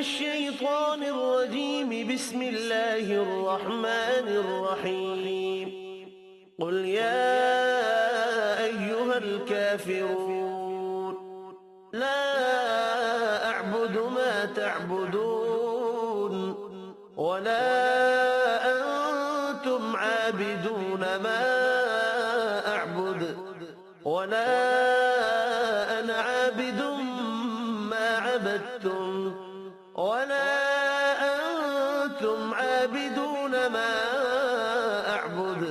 الشيطان الرجيم. بسم الله الرحمن الرحيم. قل يا أيها الكافرون لا أعبد ما تعبدون ولا أنتم عابدون ما أعبد ولا أنا عابد ما عبدتم ولا أنتم عابدون ما أعبد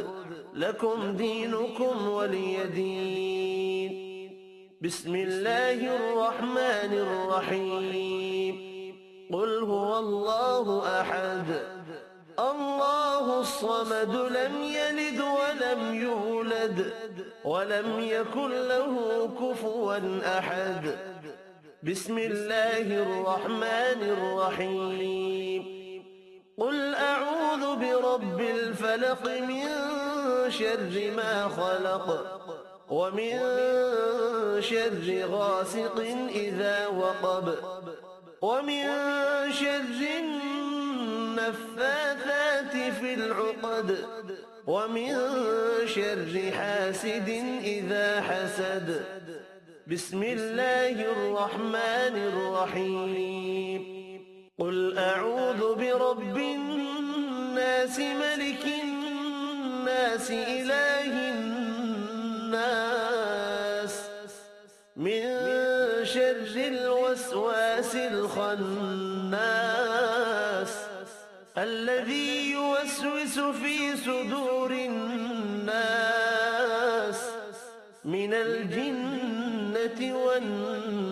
لكم دينكم ولي دين. بسم الله الرحمن الرحيم. قل هو الله أحد الله الصمد لم يلد ولم يولد ولم يكن له كفوا أحد. بسم الله الرحمن الرحيم. قل أعوذ برب الفلق من شر ما خلق ومن شر غاسق إذا وقب ومن شر النفاثات في العقد ومن شر حاسد إذا حسد. بسم الله الرحمن الرحيم. قل أعوذ برب الناس ملك الناس إله الناس من شر الوسواس الخناس الذي يوسوس في صدور الناس من الجنة والناس.